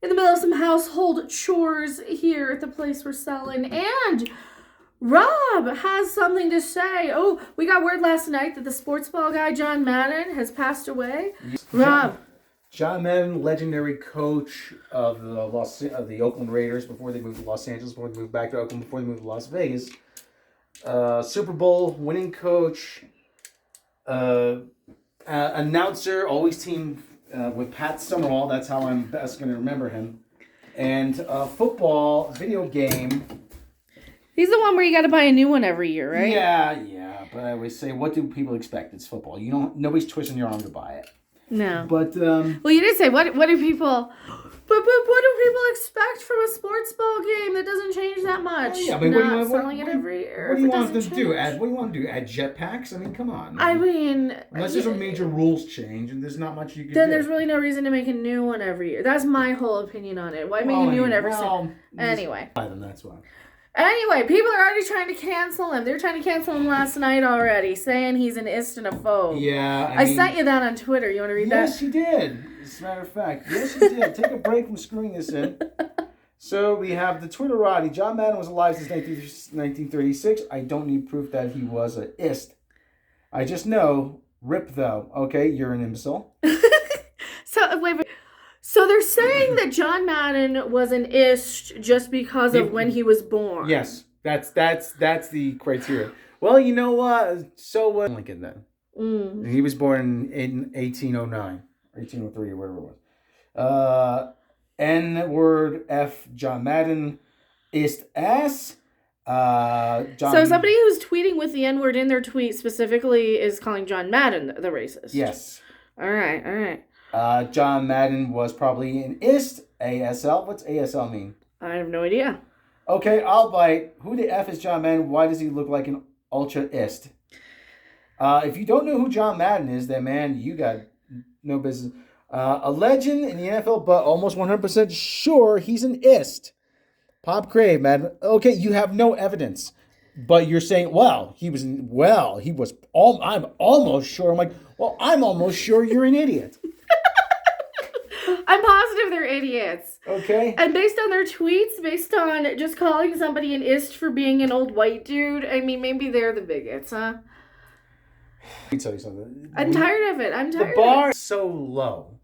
in the middle of some household chores here at the place we're selling. And Rob has something to say. Oh, we got word last night that the sports ball guy, John Madden, has passed away. Rob. John Madden, legendary coach of the Oakland Raiders before they moved to Los Angeles, before they moved back to Oakland, before they moved to Las Vegas. Super Bowl winning coach, announcer, always teamed with Pat Summerall. That's how I'm best going to remember him. And football video game. He's the one where you got to buy a new one every year, right? Yeah. But I always say, what do people expect? It's football. Nobody's twisting your arm to buy it. No. But well, you did say what do people? But what do people expect from a sports ball game that doesn't change that much? Yeah, but Not selling it every year. What do you want them to do? What do you want to do? Add jetpacks? I mean, come on. I mean, unless there's a major rules change, and there's not much you can do. Then there's really no reason to make a new one every year. That's my whole opinion on it. Why make a new one every season? Anyway. That's why. Anyway, people are already trying to cancel him. They were trying to cancel him last night already, saying he's an ist and a phobe. Yeah. I sent you that on Twitter. You want to read that? Yes, you did. As a matter of fact. Yes, you did. Take a break from screwing this in. So we have the Twitterati. John Madden was alive since 1936. I don't need proof that he was an ist. I just know. Rip, though. Okay, you're an imbecile. Wait. So they're saying that John Madden was an ist just because of when he was born. Yes, that's the criteria. Well, you know what? So Lincoln then. He was born in 1809, 1803, or whatever it was. N word F John Madden ist ass. So somebody who's tweeting with the N word in their tweet specifically is calling John Madden the racist. Yes. All right. John Madden was probably an ist, ASL. What's ASL mean? I have no idea. Okay, I'll bite. Who the F is John Madden? Why does he look like an ultra ist? If you don't know who John Madden is, then, man, you got no business. A legend in the NFL, but almost 100% sure he's an ist. Pop Crave, man. Okay, you have no evidence. But you're saying, I'm almost sure. I'm like, well, I'm almost sure you're an idiot. I'm positive they're idiots. Okay. And based on their tweets, based on just calling somebody an ist for being an old white dude, I mean, maybe they're the bigots, huh? Let me tell you something. I'm tired of it. The bar is so low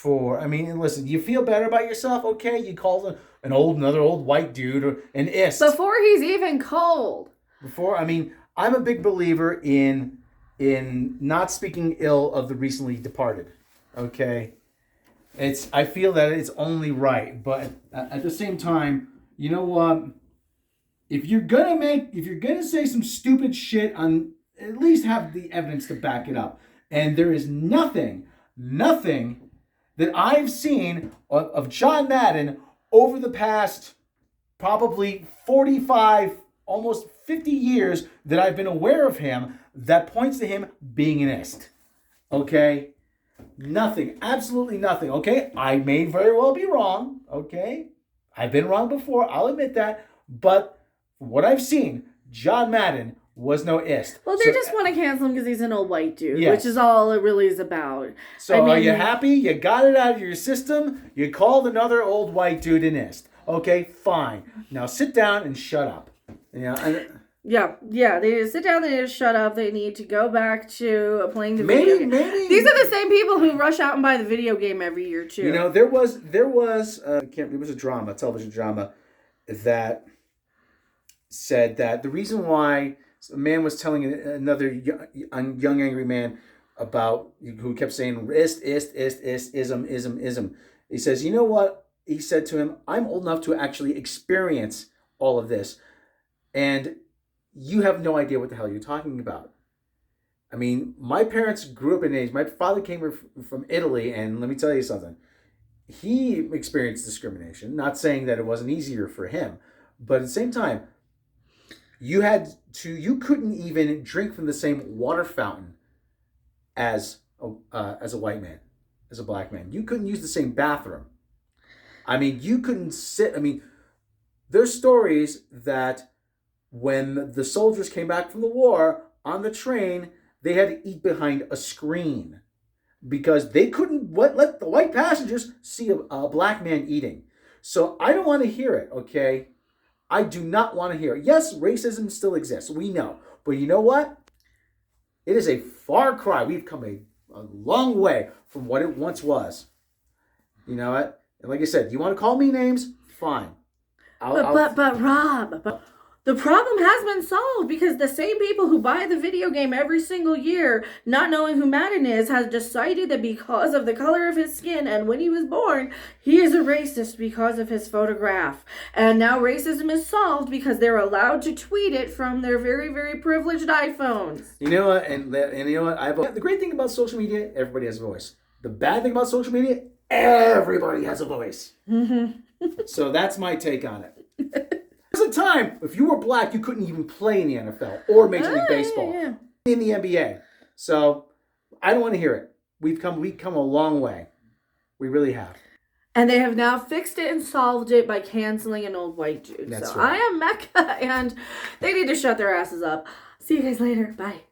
listen, you feel better about yourself, okay? You call another old white dude or an ist. Before he's even cold. I'm a big believer in not speaking ill of the recently departed, okay? I feel that it's only right, but at the same time, you know what? If you're gonna say some stupid shit, at least have the evidence to back it up. And there is nothing that I've seen of John Madden over the past probably 45, almost 50 years that I've been aware of him that points to him being an ist. Okay? Nothing. Absolutely nothing. Okay? I may very well be wrong. Okay? I've been wrong before. I'll admit that. But from what I've seen, John Madden was no ist. Well, they just want to cancel him because he's an old white dude, which is all it really is about. So are you happy? You got it out of your system? You called another old white dude an ist. Okay, fine. Now sit down and shut up. Yeah. They need to sit down. They need to shut up. They need to go back to playing the video game. Maybe. These are the same people who rush out and buy the video game every year too. There was a television drama that said that the reason why a man was telling another young angry man about who kept saying ism. He says, you know what? He said to him, I'm old enough to actually experience all of this. And you have no idea what the hell you're talking about. I mean, my parents grew up in age. My father came from Italy, and let me tell you something. He experienced discrimination. Not saying that it wasn't easier for him, but at the same time, you couldn't even drink from the same water fountain as a white man, as a black man. You couldn't use the same bathroom. You couldn't sit. There's stories that when the soldiers came back from the war on the train, they had to eat behind a screen. because they couldn't let the white passengers see a black man eating. So I don't want to hear it, okay? I do not want to hear it. Yes, racism still exists. We know. But you know what? It is a far cry. We've come a long way from what it once was. You know what? And like I said, you want to call me names? Fine. But Rob, the problem has been solved because the same people who buy the video game every single year, not knowing who Madden is, has decided that because of the color of his skin and when he was born, he is a racist because of his photograph. And now racism is solved because they're allowed to tweet it from their very, very privileged iPhones. You know what? And you know what? The great thing about social media, everybody has a voice. The bad thing about social media, everybody has a voice. So that's my take on it. There's a time, if you were black, you couldn't even play in the NFL or Major League Baseball, in the NBA. So I don't want to hear it. We've come a long way. We really have. And they have now fixed it and solved it by canceling an old white dude. That's so right. I am Mecca, and they need to shut their asses up. See you guys later. Bye.